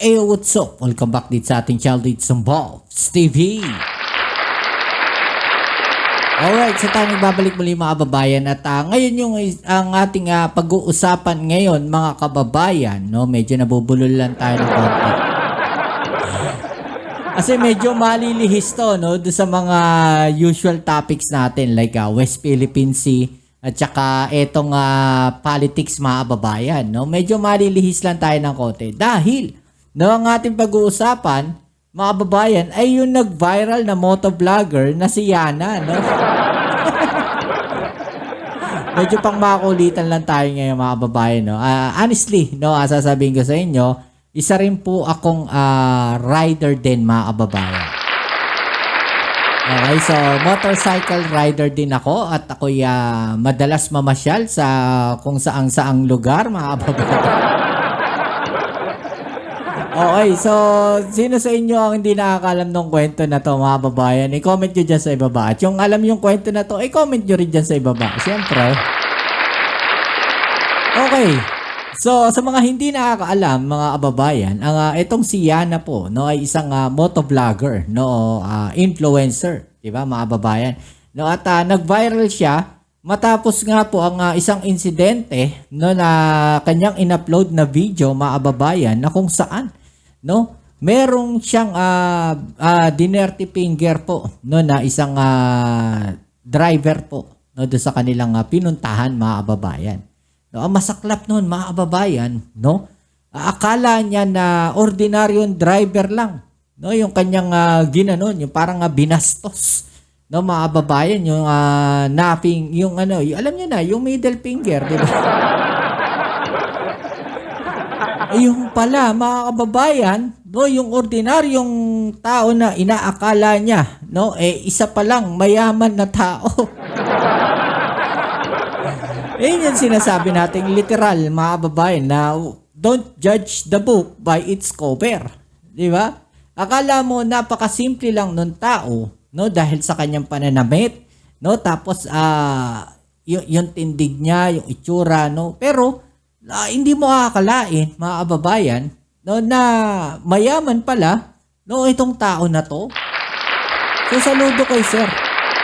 Hey, what's up? Welcome back dito sa ating Childhood Sambals TV. Alright, so tayo nagbabalik muli mga kababayan at ngayon yung ang ating pag-uusapan ngayon mga kababayan, no? Medyo nabubulol lang tayo ng konti. Kasi medyo malilihis to, no? Doon sa mga usual topics natin like West Philippine Sea at saka etong politics mga kababayan, no? Medyo malilihis lang tayo ng konti dahil no, ang ating pag-uusapan, mga kababayan, ay yung nag-viral na motovlogger na si Yana, no? Medyo pang makulitan lang tayo ngayon, mga kababayan, no? Honestly, no, sasabihin ko sa inyo, isa rin po akong rider din, mga kababayan. Okay, so motorcycle rider din ako at ako'y madalas mamasyal sa kung saang lugar, mga kababayan. Okay, so sino sa inyo ang hindi nakakalam ng kwento na to mga babayan? I-comment nyo dyan sa ibaba. At yung alam yung kwento na to, i-comment nyo rin dyan sa ibaba. Siyempre. Okay. So sa mga hindi nakakaalam mga kababayan, ang itong si Yana po, no, ay isang motovlogger, no, influencer, 'di ba mga babayan? No, at nag-viral siya matapos nga po ang isang insidente, no, na kanyang in-upload na video mga kababayan na kung saan, no, merong siyang dinerty finger po, no, na isang driver po, no, doon sa kanilang pinuntahan mga kababayan. No, ang masaklap noon mga kababayan, no, akala niya na ordinaryong driver lang, no, yung kanyang ginanon, yung parang binastos, no, mga kababayan, yung napping, yung ano, yung, alam niyo na, yung middle finger, di ba? Yung pala, mga kababayan, no, yung ordinaryong tao na inaakala niya, no, isa pa lang mayaman na tao. Yung sinasabi nating literal, mga kababayan, na don't judge the book by its cover. Di ba? Akala mo napakasimple lang ng tao, no, dahil sa kanyang pananamit, no, tapos yung tindig niya, yung itsura, no, pero hindi mo akalain, mga kababayan, no, na mayaman pala, no, itong tao na to. So saludo kay sir.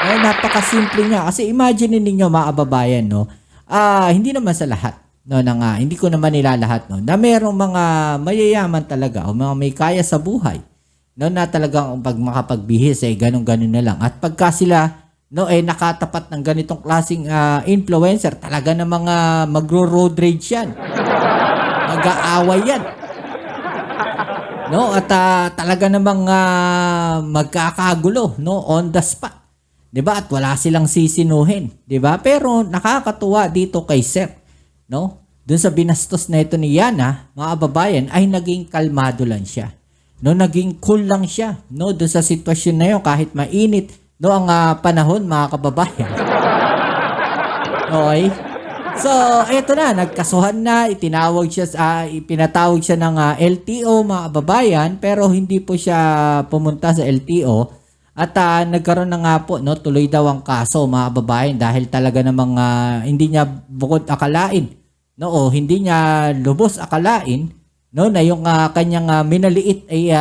No, napakasimple niya kasi imagine ninyo mga kababayan, no, hindi naman sa lahat, no, hindi ko naman nilalahat, no, na merong mga mayayaman talaga o mga may kaya sa buhay, no, na talagang pag makapagbihis ganun-ganun na lang. At pagka sila, no, nakatapat ng ganitong klaseng influencer, talaga na mga magro-road rage yan. Mag-aaway yan. No, at talaga namang magkakagulo, no, on the spot. 'Di ba? At wala silang sisinuhin, 'di ba? Pero nakakatuwa dito kay Sir, no? Doon sa binastos na ito ni Yana, mga kababayan, ay naging kalmado lang siya. No, naging cool lang siya, no, doon sa sitwasyon na 'yon kahit mainit, no, ang panahon, mga kababayan. Okay? So, eto na, nagkasuhan na, ipinatawag siya ng LTO, mga kababayan, pero hindi po siya pumunta sa LTO. At nagkaroon na nga po, no, tuloy daw ang kaso, mga kababayan, dahil talaga namang hindi niya bukod akalain, no, o hindi niya lubos akalain, no, na yung kanyang minaliit ay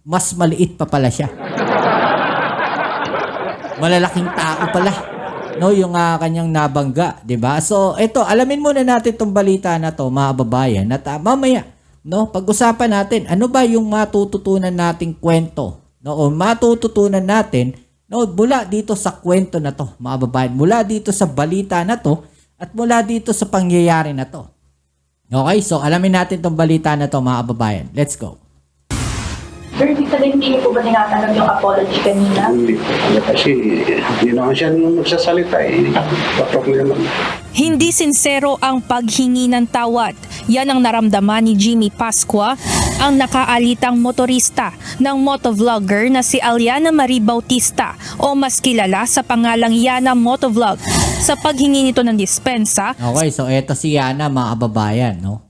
mas maliit pa pala siya. Malalaking tao pala, no, yung kanyang nabangga, 'di ba? So, eto, alamin muna natin tong balita na to, mga kababayan, at mamaya, no, pag-usapan natin ano ba yung matututunan nating kwento, no, o matututunan natin, no, mula dito sa kwento na to, mga kababayan, mula dito sa balita na to at mula dito sa pangyayari na to. Okay, so alamin natin tong balita na to, mga kababayan. Let's go. Sir, ibig sabihin, hindi niyo po ba tinatanggap yung apology kanina? Hindi. Kasi hindi naman siya nung magsasalita eh. Paprok naman. Hindi sinsero ang paghingi ng tawad. Yan ang naramdaman ni Jimmy Pascua, ang nakaalitang motorista ng motovlogger na si Aliana Marie Bautista o mas kilala sa pangalang Yana Motovlog sa paghingi nito ng dispensa. Okay, so eto si Yana, mga kababayan, no?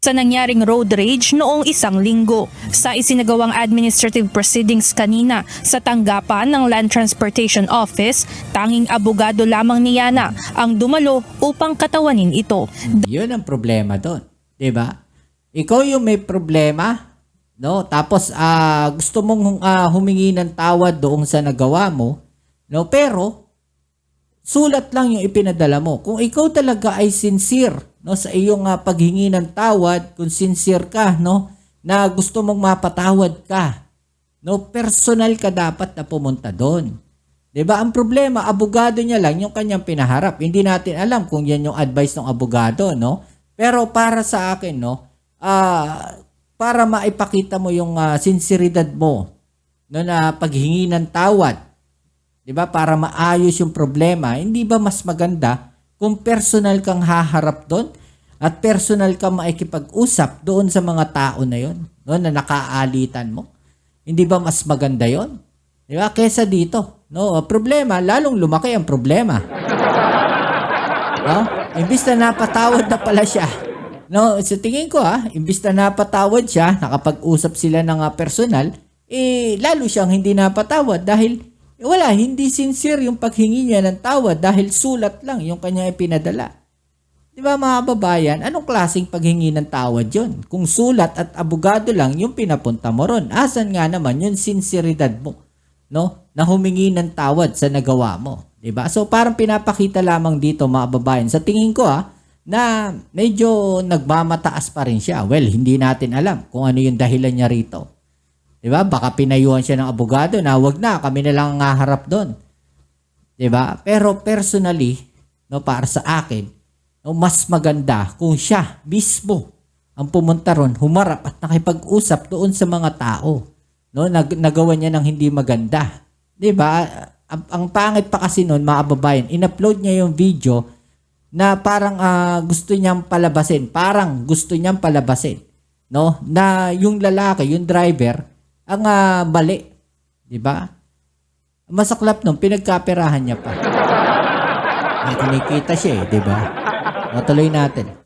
Sa nangyaring road rage noong isang linggo. Sa isinagawang administrative proceedings kanina sa tanggapan ng Land Transportation Office, tanging abogado lamang ni Yana ang dumalo upang katawanin ito. Yun ang problema doon, 'di ba? Ikaw yung may problema, no? Tapos gusto mong humingi ng tawad doon sa nagawa mo, no? Pero sulat lang yung ipinadala mo. Kung ikaw talaga ay sincere, no, sa iyong paghingi ng tawad, kung sincere ka, no, na gusto mong mapatawad ka, no, personal ka dapat na pumunta doon. 'Di ba? Ang problema, abogado niya lang yung kanyang pinaharap. Hindi natin alam kung yan yung advice ng abogado, no? Pero para sa akin, no, para maipakita mo yung sinseridad mo, no, na paghingi ng tawad, 'di ba? Para maayos yung problema, hindi ba mas maganda kung personal kang haharap doon at personal kang maikipag-usap doon sa mga tao na 'yon, no, na nakaalitan mo? Hindi ba mas maganda 'yon? 'Di ba? Kesa dito, no, problema, lalong lumaki ang problema. No? Imbis na napatawad na pala siya. No, sa tingin ko imbis na napatawad siya, nakapag-usap sila ng personal, lalo siyang hindi napatawad dahil hindi sincere yung paghingi niya ng tawad dahil sulat lang yung kanya ipinadala. 'Di ba mga kababayan, anong klaseng paghingi ng tawad 'yon? Kung sulat at abogado lang yung pinapunta mo ron, asan nga naman yung sinseridad mo, no, na humingi ng tawad sa nagawa mo, 'di ba? So parang pinapakita lamang dito mga kababayan, sa tingin ko na medyo nagmamataas pa rin siya. Well, hindi natin alam kung ano yung dahilan niya rito. 'Di ba? Baka pinayuhan siya ng abogado na wag na, kami na lang ang haharap doon. 'Di ba? Pero personally, no, para sa akin, no, mas maganda kung siya mismo ang pumunta ron, humarap at nakipag-usap doon sa mga tao, no, nagawa niya ng hindi maganda. 'Di ba? Ang pangit pa kasi noon, mga kababayan, in-upload niya yung video na parang gusto niyang palabasin, no, na yung lalaki, yung driver, ang mali, 'di ba? Masaklap nung pinagkaperahan niya pa. May kinikita siya, 'di ba? Tuloy natin.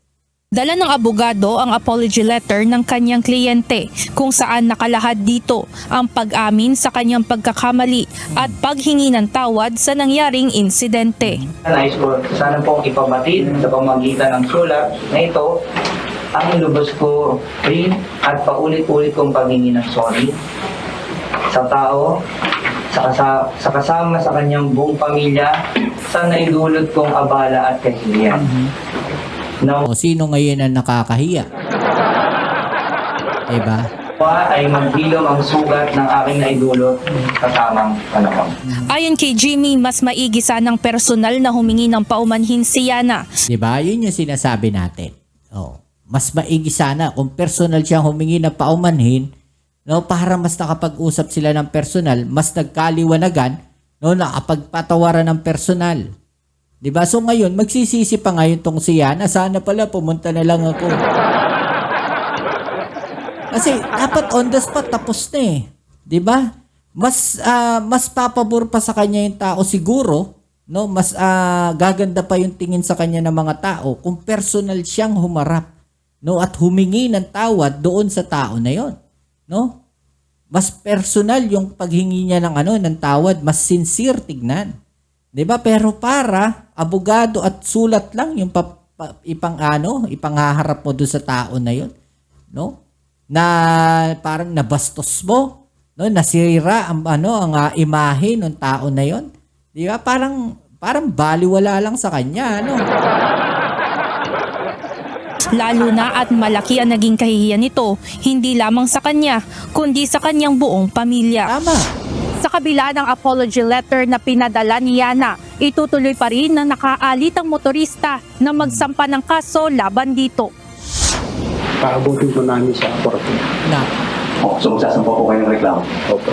Dala ng abogado ang apology letter ng kanyang kliyente kung saan nakalahad dito ang pag-amin sa kanyang pagkakamali at paghingi ng tawad sa nangyaring insidente. Nais ko sana pong ipabatid sa pamamagitan ng sulat na ito ang lubos ko rin at paulit-ulit kong paghingi ng sorry sa tao, sa kasama sa kanyang buong pamilya, sa naidulot kong abala at kahihiyan. O sino ngayon ang nakakahiya? Diba? Ay maghilom ang sugat ng aking naidulot sa tamang panahon. Ayon kay Jimmy, mas maigi sanang personal na humingi ng paumanhin si Yana. Diba? Yun yung sinasabi natin. Mas maigi sana kung personal siyang humingi ng paumanhin, no, para mas nakapag-usap sila ng personal, mas nagkaliwanagan, no, nakapagpatawaran ng personal. Diba? So ngayon, magsisisi pa ngayon tong si Yana. Sana pala pumunta na lang ako. Kasi dapat on the spot tapos na Diba? Mas papabor pa sa kanya yung tao siguro, no? Mas gaganda pa yung tingin sa kanya ng mga tao kung personal siyang humarap, no, at humingi ng tawad doon sa tao na yon, no? Mas personal yung paghingi niya ng tawad, mas sincere tignan. 'Di ba? Pero para abogado at sulat lang yung ipanghaharap mo doon sa tao na 'yon, no? Na parang nabastos mo, no? Nasira ang imahe ng tao na 'yon. 'Di ba? Parang baliwala lang sa kanya, no? Lalo na at malaki ang naging kahihiyan nito, hindi lamang sa kanya, kundi sa kanyang buong pamilya. Tama. Sa kabila ng apology letter na pinadala ni Yana, itutuloy pa rin ng nakaalitang motorista na magsampa ng kaso laban dito. Paabutin po namin sa korte. So magsasampa po kayo ng reklamo? Opo.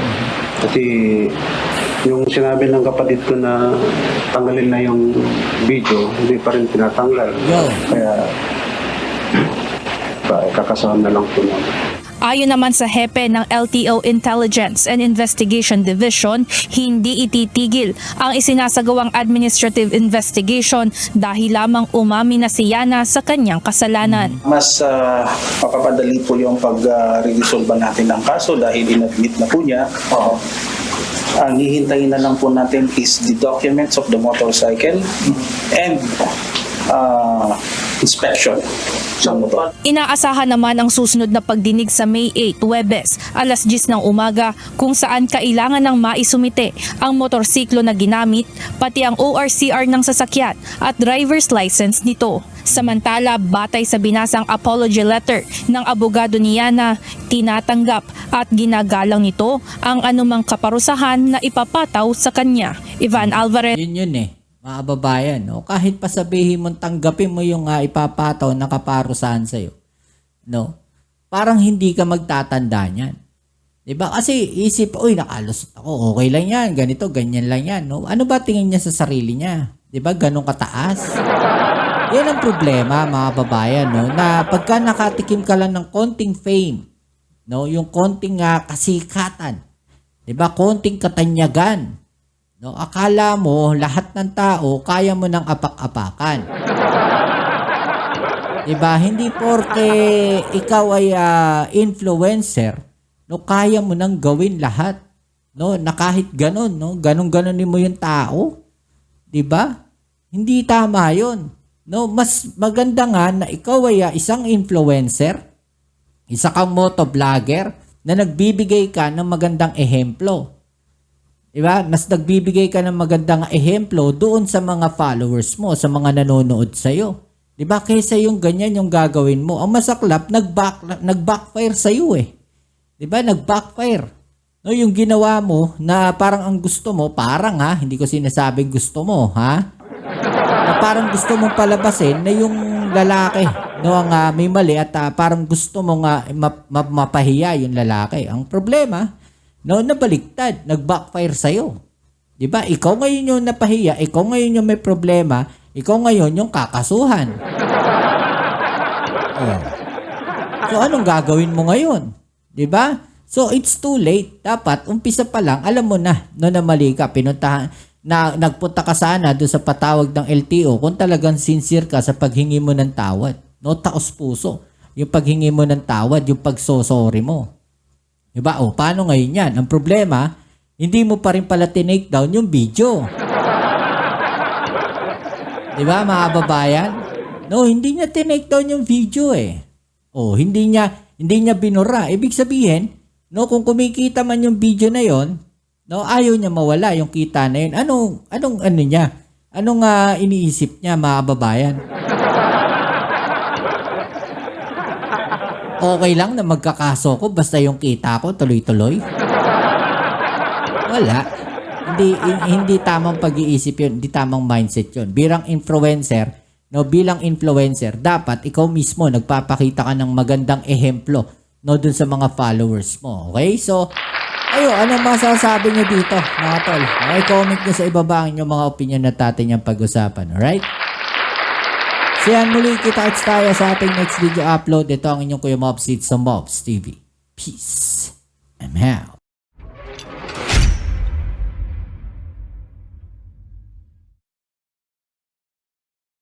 Kasi yung sinabi ng kapatid ko na tanggalin na yung video, hindi pa rin tinatanggal. Yo. Kaya kakasama na lang po namin. Ayon naman sa hepe ng LTO Intelligence and Investigation Division, hindi ititigil ang isinasagawang administrative investigation dahil lamang umami na si Yana sa kanyang kasalanan. Mas papapadali po yung pag-resolve natin ng kaso dahil in-admit na po niya. Ang hihintayin na lang po natin is the documents of the motorcycle and inspection ng motor. Inaasahan naman ang susunod na pagdinig sa May 8, Huwebes, alas 10 ng umaga kung saan kailangan ng maisumite ang motorsiklo na ginamit, pati ang ORCR ng sasakyan at driver's license nito. Samantala, batay sa binasang apology letter ng abogado ni Yana, tinatanggap at ginagalang nito ang anumang kaparusahan na ipapataw sa kanya. Ivan Alvarez. Yun eh, mga babayan. No? Kahit pa sabihin mo, tanggapin mo yung ipapataw na kaparusahan sa'yo. No? Parang hindi ka magtatanda niyan. Diba? Kasi isip, uy, nakalusot ako, okay lang yan, ganito, ganyan lang yan. No? Ano ba tingin niya sa sarili niya? Diba? Ganun kataas. Yan ang problema, mga babayan, no? Na pagka nakatikim ka lang ng konting fame, no? Yung konting kasikatan, diba? Konting katanyagan, no? Akala mo lahat ng tao kaya mo nang apak-apakan. Diba? Hindi porke ikaw ay influencer, no, kaya mo nang gawin lahat, no, na kahit ganun, no, ganun-ganunin mo yung tao, 'di ba? Hindi tama 'yon. No, mas maganda nga na ikaw ay isang influencer, isa kang motovlogger na nagbibigay ka ng magandang ehemplo. 'Di ba? Mas nagbibigay ka ng magandang ehemplo doon sa mga followers mo, sa mga nanonood sa iyo. 'Di ba? Kaysa yung ganyan yung gagawin mo. Ang masaklap, nag-backfire sa iyo eh. 'Di ba? Nag-backfire. No, yung ginawa mo na parang ang gusto mo, parang hindi ko sinasabing gusto mo, ha? Na parang gusto mong palabasin na yung lalaki, no, ang may mali at parang gusto mong mapahiya yung lalaki. Ang problema, no, nabaliktad, nag-backfire sa iyo. 'Di ba? Ikaw ngayon yung napahiya, ikaw ngayon yung may problema, ikaw ngayon yung kakasuhan. Oh. So anong gagawin mo ngayon? 'Di ba? So it's too late. Dapat umpisa pa lang alam mo na no, na mali ka, pinuntahan na nagpunta ka sana doon sa patawag ng LTO kung talagang sincere ka sa paghingi mo ng tawad. No, taos puso. Yung paghingi mo ng tawad, yung pagsosorry mo. 'Di ba? O paano ngayon 'yan? Ang problema, hindi mo pa rin pala tinake down yung video. 'Di ba, mga babayan? No, hindi niya tinake down yung video eh. Oh, hindi niya binura. Ibig sabihin, no, kung kumikita man yung video na yon, no, ayaw niya mawala yung kita na yun. Anong niya? Anong iniisip niya, mga babayan? Okay lang na magkakaso ko basta yung kita ko tuloy-tuloy? Wala. Hindi tamang pag-iisip yun, hindi tamang mindset yun. Bilang influencer, dapat ikaw mismo nagpapakita ka ng magandang ehemplo, no, dun sa mga followers mo. Okay? So, anong masasabi nyo dito, mga tol? Okay, comment nyo sa ibaba ang inyong mga opinion na natin yung pag-usapan. Alright? So yan, muli kita-kits tayo sa ating next video upload. Ito ang inyong Kuya Mobs dito sa Mobs TV. Peace. I'm out.